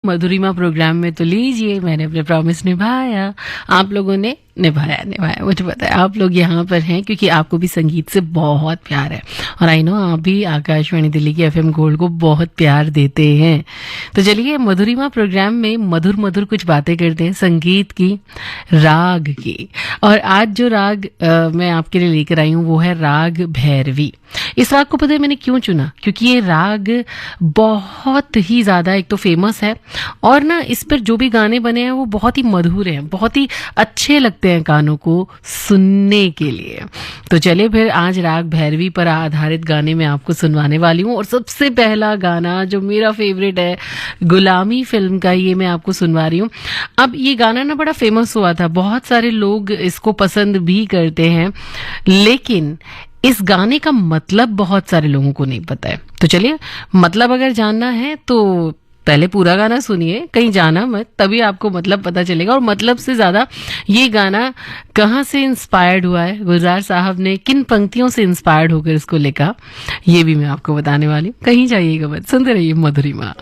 मधुरिमा programme में। तो लीजिए, मैंने अपने प्रॉमिस निभाया, आप लोगों ने निभाया। मुझे पता है आप लोग यहाँ पर हैं क्योंकि आपको भी संगीत से बहुत प्यार है, और आई नो आप भी आकाशवाणी दिल्ली की एफएम गोल्ड को बहुत प्यार देते हैं। तो चलिए, मधुरिमा प्रोग्राम में मधुर मधुर कुछ बातें करते हैं संगीत की, राग की। और आज जो राग मैं आपके लिए लेकर आई हूँ वो है राग भैरवी। इस राग को पता है मैंने क्यों चुना? क्योंकि ये राग बहुत ही ज़्यादा एक तो फेमस है, और ना इस पर जो भी गाने बने हैं वो बहुत ही मधुर हैं, बहुत ही अच्छे लगते हैं कानों को सुनने के लिए। तो चलिए फिर आज राग भैरवी पर आधारित गाने मैं आपको सुनवाने वाली हूँ। और सबसे पहला गाना जो मेरा फेवरेट है, गुलामी फिल्म का, ये मैं आपको सुनवा रही हूँ। अब ये गाना ना बड़ा फेमस हुआ था, बहुत सारे लोग इसको पसंद भी करते हैं, लेकिन इस गाने का मतलब बहुत सारे लोगों को नहीं पता है। तो चलिए, मतलब अगर जानना है तो पहले पूरा गाना सुनिए, कहीं जाना मत, तभी आपको मतलब पता चलेगा। और मतलब से ज्यादा ये गाना कहाँ से इंस्पायर्ड हुआ है, गुलजार साहब ने किन पंक्तियों से इंस्पायर्ड होकर इसको लिखा, ये भी मैं आपको बताने वाली हूँ। कहीं जाइएगा मत, सुनते रहिए मधुरिमा।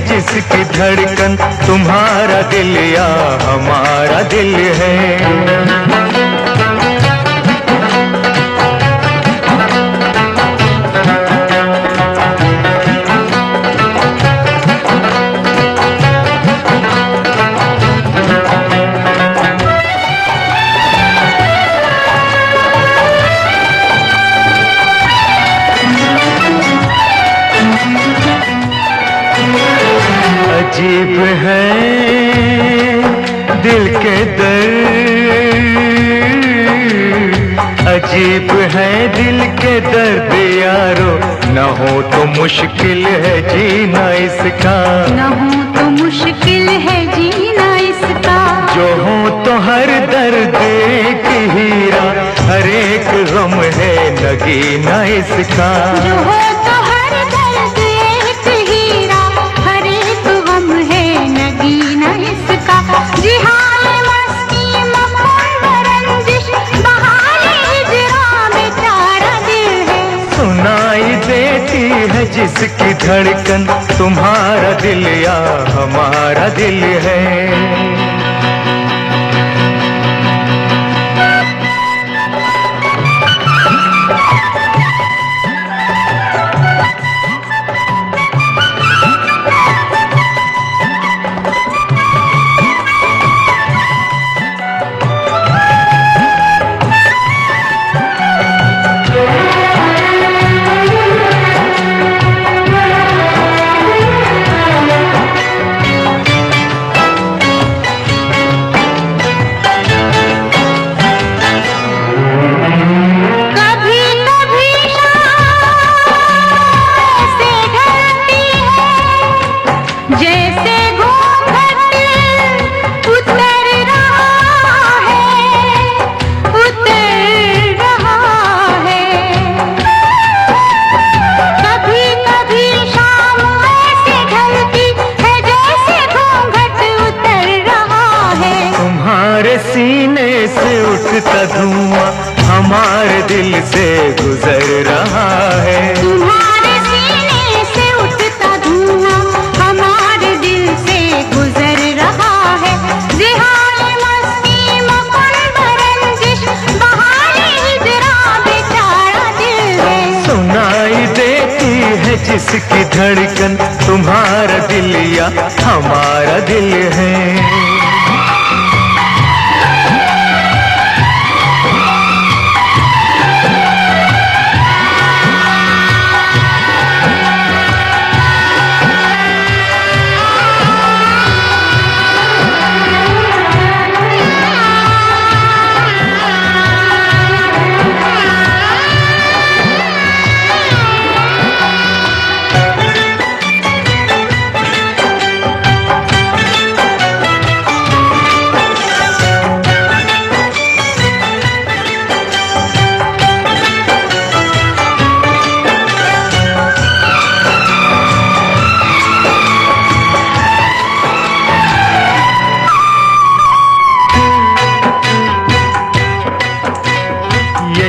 जिसकी धड़कन तुम्हारा दिल या हमारा दिल है। अजीब है दिल के दर्द, अजीब है दिल के दर्द यारो, न हो तो मुश्किल है जीना इसका, न हो तो मुश्किल है जीना इसका, जो हो तो हर दर्द एक हीरा, हर एक गम है नगीना इसका, जो हो तो हर दर्द एक हीरा, हर एक गम है नगीना इसका। जिहान मस्ती मखमल रंजिश बहाने हिजरा बेचारा दिल है, सुनाई देती है जिसकी धड़कन तुम्हारा दिल या हमारा दिल है। धुआं हमारे दिल से गुजर रहा है। तुम्हारे सीने से उठता धुआं हमारे दिल से गुजर रहा है। जिहाले मस्ती मकुन बरंजिश बहारे हिजरा बेचारा दिल है। सुनाई देती है जिसकी धड़कन तुम्हारा दिल या हमारा दिल है।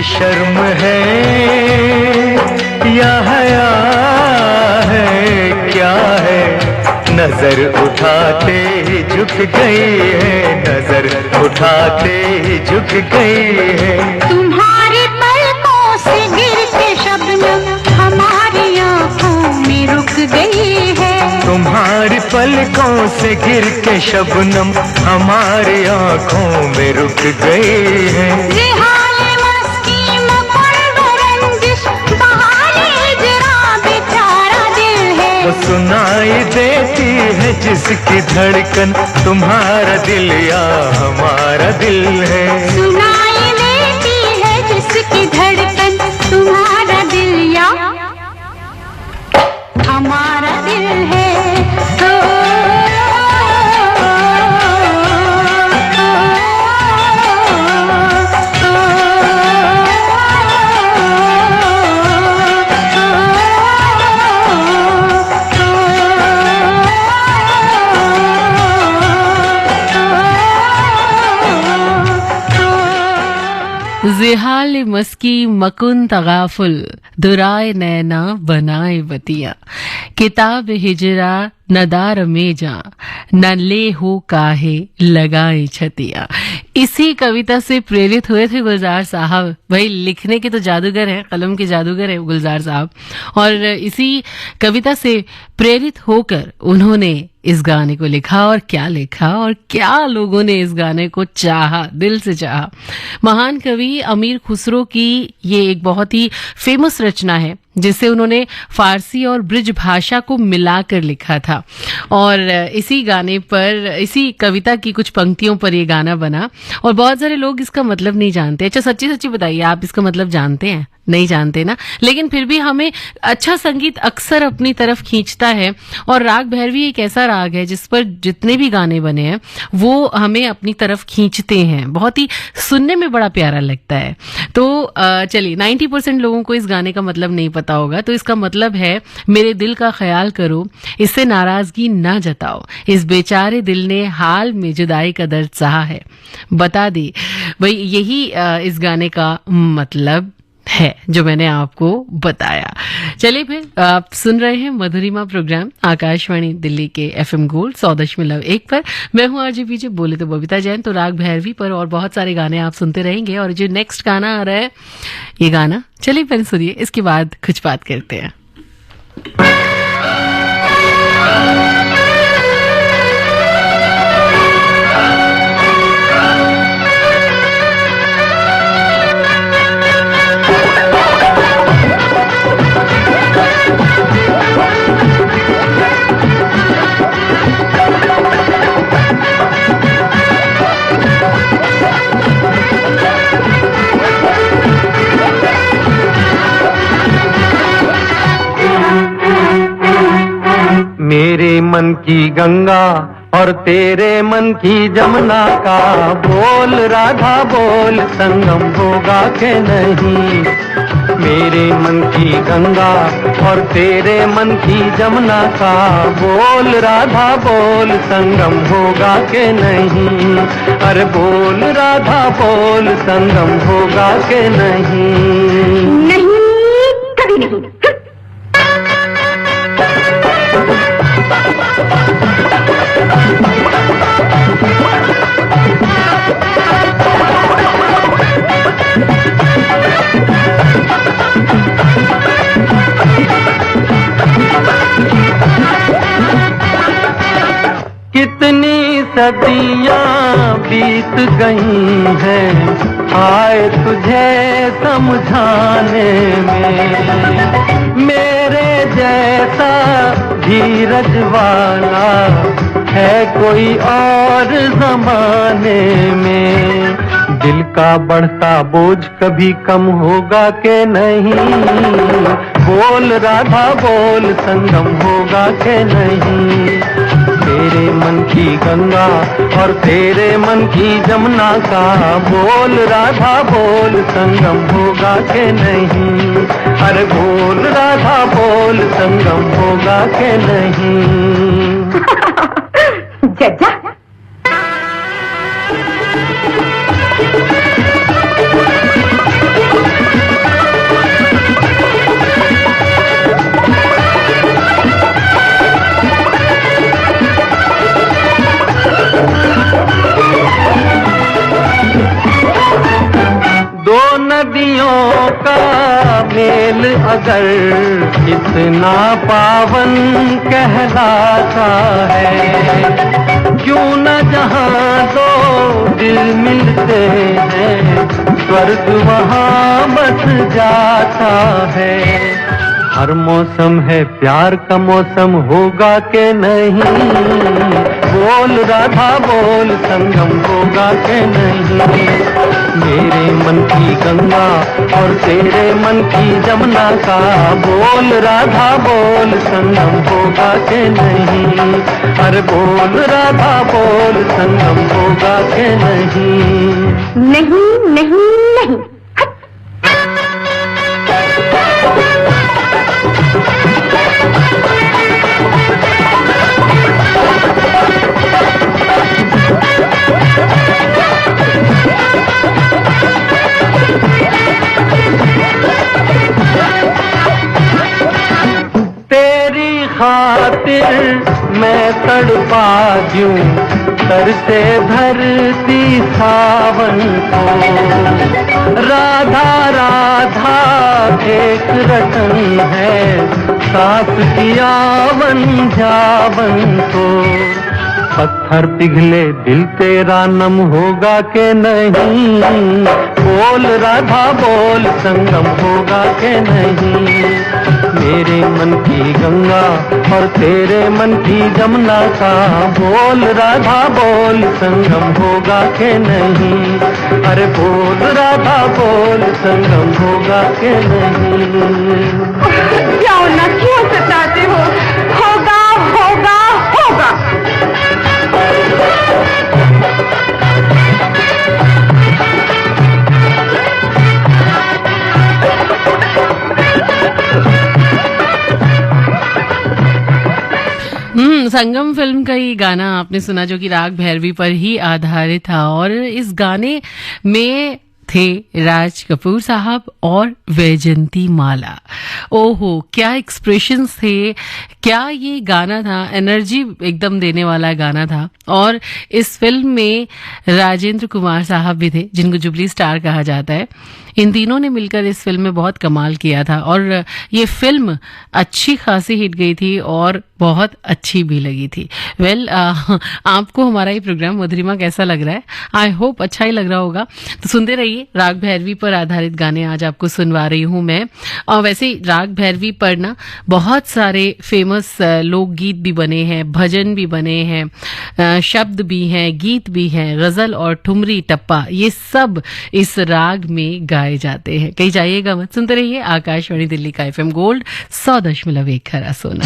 शर्म है या हया है क्या है, नजर उठाते ही झुक गई है, नजर उठाते ही झुक गई है। तुम्हारी पलकों से गिर के शबनम हमारी आंखों में रुक गई है। तुम्हारी पलकों से गिर के शबनम हमारी आंखों में रुक गई है। वो सुनाई देती है जिसकी धड़कन तुम्हारा दिल या हमारा दिल है। सुनाई देती है जिसकी धड़कन तुम्हारा दिल या हमारा दिल है। जिहाल मस्की मकुन तगाफुल दुराए नैना बनाए बतिया, किताब हिजरा नदार में जा न ले हो काहे लगाए छतिया। इसी कविता से प्रेरित हुए थे गुलजार साहब। भाई लिखने के तो जादूगर हैं, कलम के जादूगर हैं गुलजार साहब, और इसी कविता से प्रेरित होकर उन्होंने इस गाने को लिखा। और क्या लिखा और क्या लोगों ने इस गाने को चाहा, दिल से चाहा। महान कवि अमीर खुसरो की ये एक बहुत ही फेमस रचना है जिसे उन्होंने फारसी और ब्रिज भाषा को मिलाकर लिखा था। और इसी गाने पर, इसी कविता की कुछ पंक्तियों पर ये गाना बना। और बहुत सारे लोग इसका मतलब नहीं जानते। अच्छा सच्ची सच्ची बताइए, आप इसका मतलब जानते हैं? नहीं जानते ना। लेकिन फिर भी हमें अच्छा संगीत अक्सर अपनी तरफ खींचता है। और राग भैरवी एक ऐसा राग है जिस पर जितने भी गाने बने हैं वो हमें अपनी तरफ खींचते हैं। बहुत ही सुनने में बड़ा प्यारा लगता है। तो चलिए, 90% लोगों को इस गाने का मतलब नहीं पता होगा। तो इसका मतलब है, मेरे दिल का ख्याल करो, इससे नाराजगी ना जताओ, इस बेचारे दिल ने हाल में जुदाई का दर्द सहा है। बता दी भाई, यही इस गाने का मतलब है जो मैंने आपको बताया। चलिए फिर, आप सुन रहे हैं मधुरिमा प्रोग्राम आकाशवाणी दिल्ली के FM गोल्ड 100.1 पर। मैं हूं आरजे पीजे, बोले तो बबीता जैन। तो राग भैरवी पर और बहुत सारे गाने आप सुनते रहेंगे। और जो नेक्स्ट गाना आ रहा है, ये गाना चलिए पहले सुनिए, इसके बाद कुछ बात करते हैं। मेरे मन की गंगा और तेरे मन की जमुना का बोल राधा बोल, संगम होगा के नहीं। मेरे मन की गंगा और तेरे मन की जमुना का बोल राधा बोल संगम होगा के नहीं, अरे बोल राधा बोल संगम होगा के नहीं। नहीं, कभी नहीं। कितनी सदियां बीत गई हैं आए तुझे समझाने में, मेरे जैसा धीरज वाला है कोई और जमाने में। दिल का बढ़ता बोझ कभी कम होगा के नहीं, बोल राधा बोल संगम होगा के नहीं। तेरे मन की गंगा और तेरे मन की जमुना का बोल राधा बोल संगम होगा के नहीं, अरे बोल राधा बोल संगम होगा के नहीं। जज्जा दो नदियों का मेल अगर इतना पावन कहलाता है, क्यों न जहाँ दो दिल मिलते हैं स्वर्ग वहाँ बस जाता है। हर मौसम है प्यार का मौसम होगा के नहीं, बोल राधा बोल संगम होगा के नहीं। मेरे मन की गंगा और तेरे मन की जमुना का बोल राधा बोल संगम होगा के नहीं, अरे बोल राधा बोल संगम होगा के नहीं। नहीं नहीं नहीं। तेरी खातिर मैं तड़पा दूं तरसे धरती सावन को, राधा राधा एक रतन है सास किया वन जावन को। पत्थर पिघले दिल तेरा नम होगा के नहीं, बोल राधा बोल संगम होगा के नहीं। मेरे मन की गंगा और तेरे मन की जमुना का बोल राधा बोल संगम होगा के नहीं, अरे बोल राधा बोल संगम होगा के नहीं। क्यों ना क्यों सताते हो, होगा होगा होगा। संगम फिल्म का ये गाना आपने सुना जो कि राग भैरवी पर ही आधारित था, और इस गाने में थे राज कपूर साहब और वैजंती माला। ओहो क्या एक्सप्रेशंस थे, क्या ये गाना था, एनर्जी एकदम देने वाला गाना था। और इस फिल्म में राजेंद्र कुमार साहब भी थे जिनको जुबली स्टार कहा जाता है। इन तीनों ने मिलकर इस फिल्म में बहुत कमाल किया था और ये फिल्म अच्छी खासी हिट गई थी और बहुत अच्छी भी लगी थी। वेल आपको हमारा ये प्रोग्राम मधुरिमा कैसा लग रहा है? आई होप अच्छा ही लग रहा होगा। तो सुनते रहिए, राग भैरवी पर आधारित गाने आज आपको सुनवा रही हूँ मैं। और वैसे राग भैरवी पर ना बहुत सारे फेमस लोकगीत भी बने हैं, भजन भी बने हैं, शब्द भी हैं, गीत भी हैं, गजल और ठुमरी टप्पा, ये सब इस राग में गाए जाते हैं। कहीं जाइएगा मत, सुनते रहिए आकाशवाणी दिल्ली का FM गोल्ड 100.1 खरा सोना।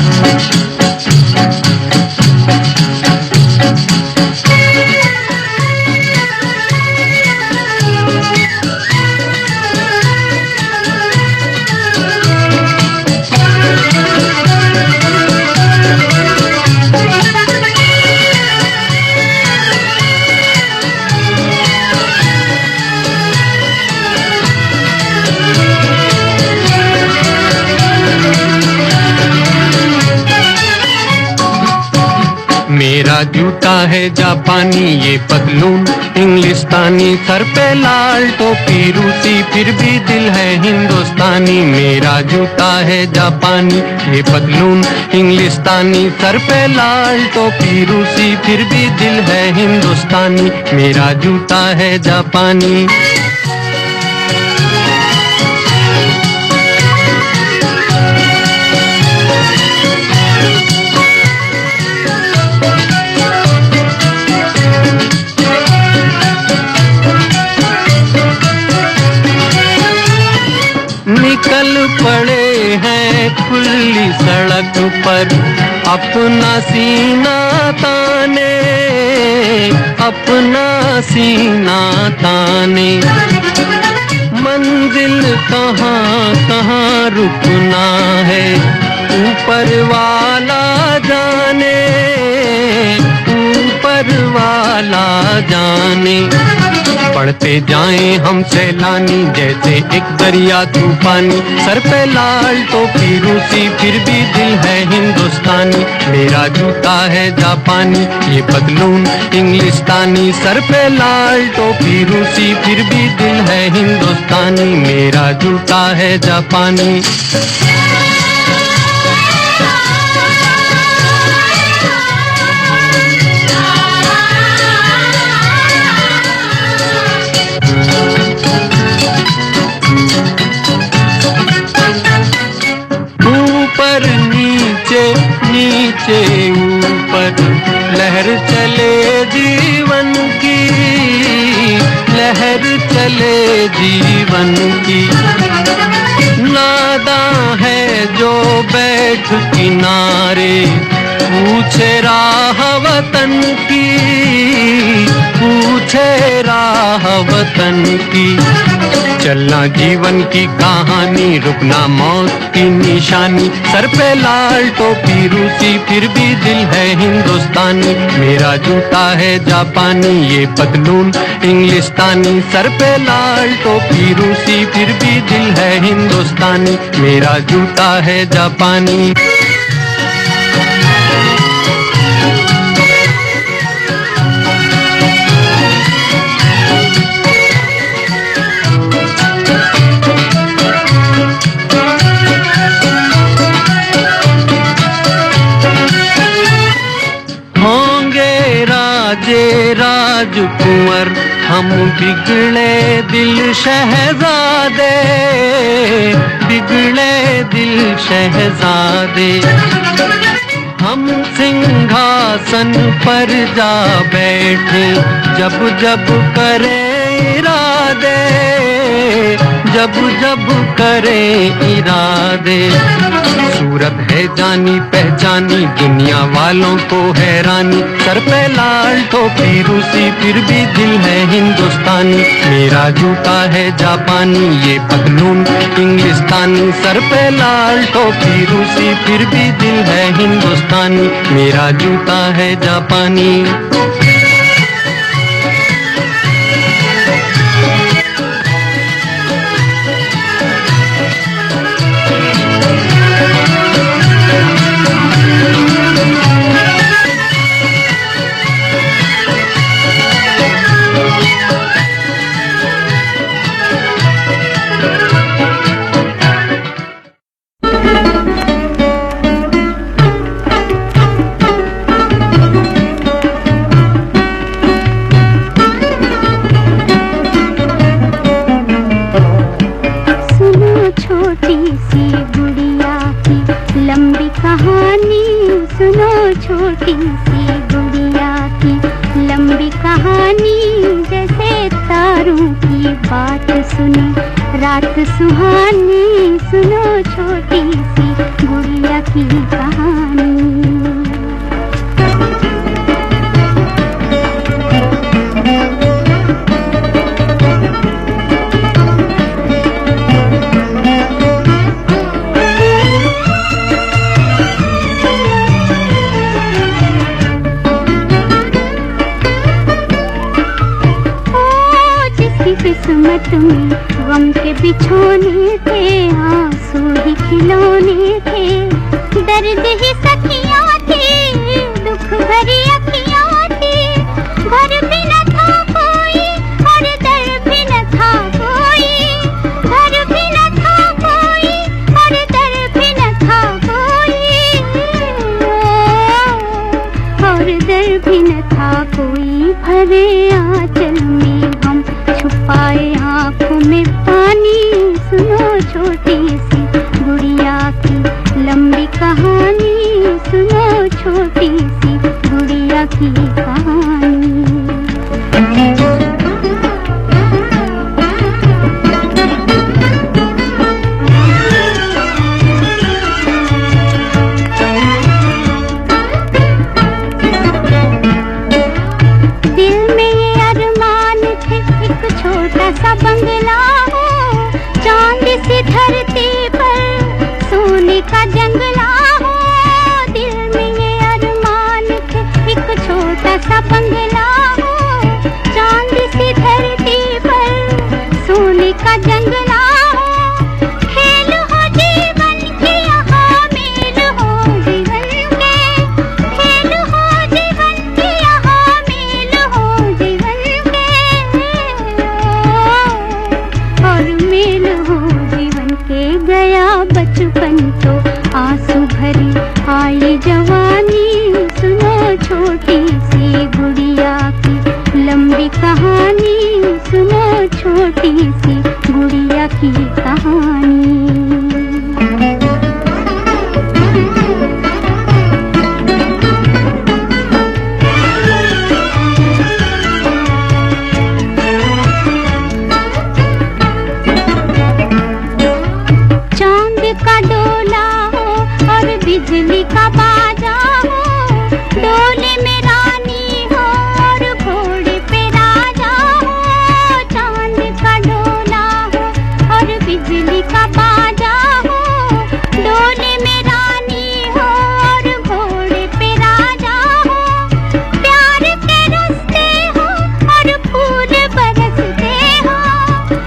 जूता है जापानी, ये पतलून इंग्लिस्तानी, सर पे लाल टोपी रूसी, फिर भी दिल है हिंदुस्तानी। मेरा जूता है जापानी, ये पतलून इंग्लिस्तानी, सर पे लाल टोपी रूसी, फिर भी दिल है हिंदुस्तानी। मेरा जूता है जापानी। निकल पड़े हैं खुली सड़क पर अपना सीना ताने, अपना सीना ताने। मंजिल कहाँ कहाँ रुकना है ऊपर वाला जाने, ऊपर वाला जाने। पढ़ते जाएं हम सैलानी जैसे एक दरिया तूफानी, सर पे लाल टोपी रूसी, फिर भी दिल है हिंदुस्तानी। मेरा जूता है जापानी, ये पतलून इंग्लिस्तानी, सर पे लाल टोपी रूसी, फिर भी दिल है हिंदुस्तानी। मेरा जूता है जापानी। ऊपर नीचे नीचे ऊपर लहर चले जीवन की, लहर चले जीवन की। नादां है जो बैठ किनारे पूछे राह वतन की, पूछे राह वतन की। चलना जीवन की कहानी, रुकना मौत की निशानी, सर पे लाल टोपी रूसी, फिर भी दिल है हिंदुस्तानी। मेरा जूता है जापानी, ये पतलून इंग्लिस्तानी, सर पे लाल टोपी रूसी, फिर भी दिल है हिंदुस्तानी। मेरा जूता है जापानी। राजकुंवर हम बिगड़े दिल शहजादे, बिगड़े दिल शहजादे। हम सिंहासन पर जा बैठे जब जब करे इरादे, जब जब करे इरादे। सूरत है जानी पहचानी, दुनिया वालों को हैरानी, सर पे लाल टोपी रूसी, फिर भी दिल है हिंदुस्तानी। मेरा जूता है जापानी, ये पतलून इंग्लिस्तानी, सर पे लाल टोपी रूसी, फिर भी दिल है हिंदुस्तानी। मेरा जूता है जापानी। छोटी सी गुड़िया की लंबी कहानी, जैसे तारों की बात सुने रात सुहानी। सुनो छोटी सी गुड़िया की कहानी। किस्मत में गम के बिछोने थे, आंसू ही खिलौने थे, दर्द ही सखियां थी, दुख भरी अखियां भरे आंचल में हम छुपाए आंखों में पानी। सुनो छोटी सी गुड़िया की लंबी कहानी, सुनो छोटी सी गुड़िया की कहानी। दिल में ये अरमान थे एक छोटा सा बंगला हो, चांद सी धरती पर सोने का जंगला हो। दिल में ये अरमान थे एक छोटा सा बंगला हो, चांद सी धरती पर सोने का जंगला हो। खेल हो जीवन के यहाँ मेल हो जीवन के, खेल हो जीवन के यहाँ मेल हो जीवन के, और मेल हो जीवन के। गया बचपन तो आंसू भरी आई जवानी। सुनो छोटी सी गुड़िया की लंबी कहानी, सुनो छोटी सी गुड़िया की कहानी। चांद का डोला हो और बिजली का बाजा हो, डोले में रानी हो और घोड़े पे राजा हो। चांद का डोला हो और बिजली का बाजा हो, डोले में रानी हो और घोड़े पे राजा हो। प्यार के रास्ते हो और फूल बरसते हो,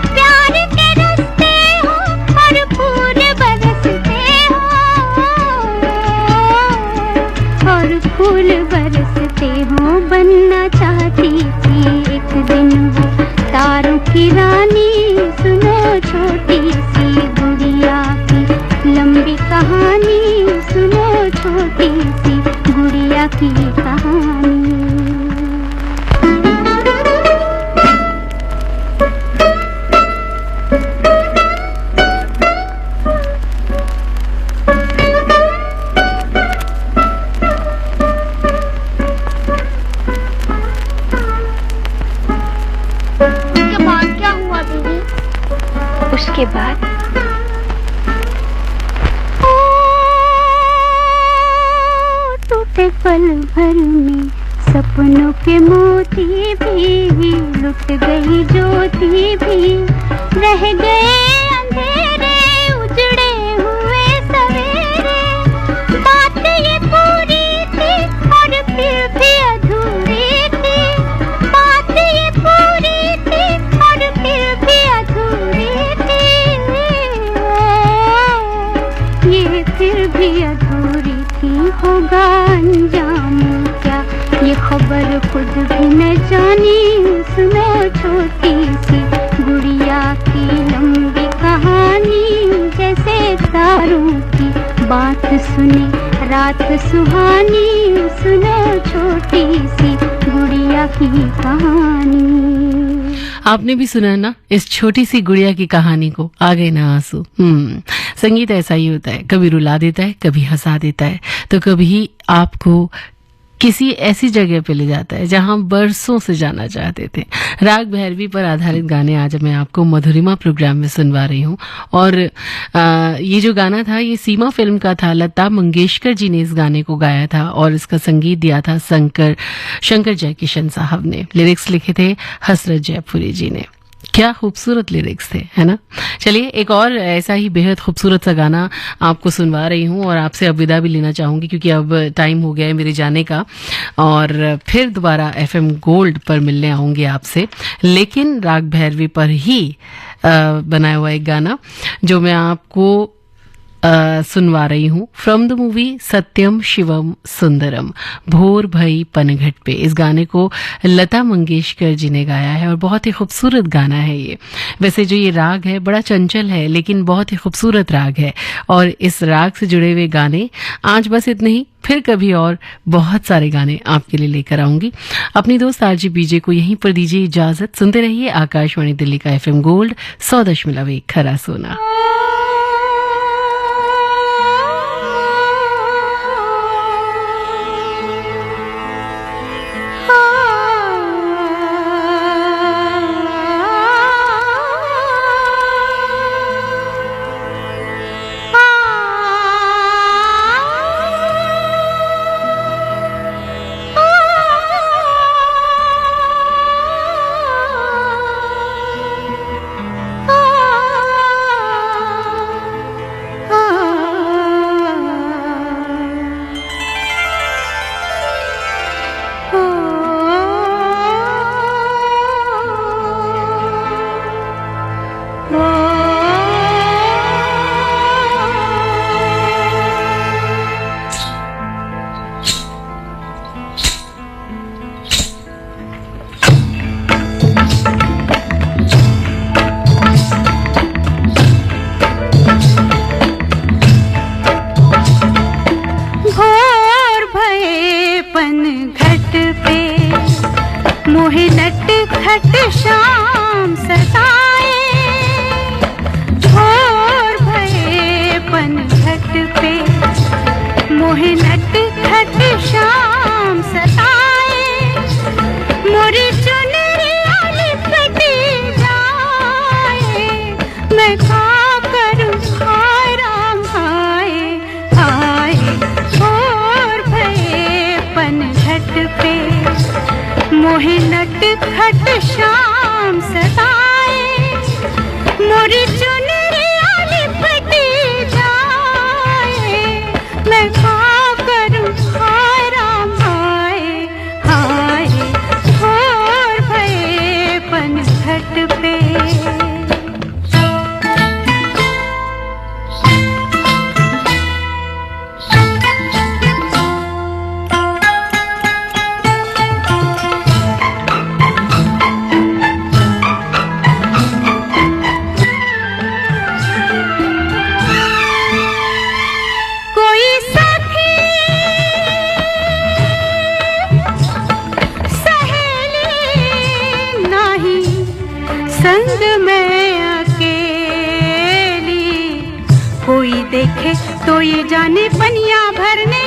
प्यार के रास्ते हो और फूल बरसते हो, और फूल बरसते हो। बनना चाहती थी एक दिन वो तारों की रानी। सुनो छोटी सी गुड़िया की लंबी कहानी, सुनो छोटी सी गुड़िया की कहानी। उसके बाद क्या हुआ दीदी? उसके बाद टूटे पल भर में सपनों के मोती भी, लुट गई ज्योति भी, रह गए अंधेरे उजड़े हुए सवेरे। बात ये पूरी थी और फिर भी अधूरी थी, बात ये पूरी थी और फिर भी अधूरी थी, ये फिर भी अधूरी थी। होगा अंजाम क्या ये खबर खुद भी न जानी। सुनो छोटी सी गुड़िया की लंबी कहानी, जैसे तारों की बात सुने रात सुहानी। सुनो छोटी सी गुड़िया की कहानी। आपने भी सुना ना इस छोटी सी गुड़िया की कहानी को, आ गए ना आंसू। संगीत ऐसा ही होता है, कभी रुला देता है, कभी हंसा देता है, तो कभी आपको किसी ऐसी जगह पे ले जाता है जहां बरसों से जाना चाहते थे। राग भैरवी पर आधारित गाने आज मैं आपको मधुरिमा प्रोग्राम में सुनवा रही हूँ। और ये जो गाना था ये सीमा फिल्म का था। लता मंगेशकर जी ने इस गाने को गाया था और इसका संगीत दिया था शंकर जयकिशन साहब ने। लिरिक्स लिखे थे हसरत जयपुरी जी ने। क्या खूबसूरत लिरिक्स थे, है ना। चलिए एक और ऐसा ही बेहद खूबसूरत सा गाना आपको सुनवा रही हूँ और आपसे अब विदा भी लेना चाहूंगी क्योंकि अब टाइम हो गया है मेरे जाने का। और फिर दोबारा FM गोल्ड पर मिलने आऊंगी आपसे, लेकिन राग भैरवी पर ही बनाया हुआ एक गाना जो मैं आपको सुनवा रही हूँ फ्रॉम द मूवी सत्यम शिवम सुंदरम, भोर भई पनघट पे। इस गाने को लता मंगेशकर जी ने गाया है और बहुत ही खूबसूरत गाना है ये। वैसे जो ये राग है बड़ा चंचल है लेकिन बहुत ही खूबसूरत राग है और इस राग से जुड़े हुए गाने आज बस इतने ही, फिर कभी और बहुत सारे गाने आपके लिए लेकर आऊंगी। अपनी दोस्त आरजी बीजे को यहीं पर दीजिए इजाजत। सुनते रहिए आकाशवाणी दिल्ली का FM गोल्ड 100.1 खरा सोना। मोहे नट खट शाम सताए, भोर भये पनघट पे मोहे नट खट शाम सताए। मोरी चुनरिया लिपटी जाए, मैं का करूं हाय राम हाय हाय। भोर भये पनघट पे मोहे नट खट शाम सताए। मोरी चुनरिया लिपटी जाए, मैं का करूं हाय राम हाय हाय। भोर भये पनघट पे संग में अकेली, कोई देखे तो ये जाने पनिया भरने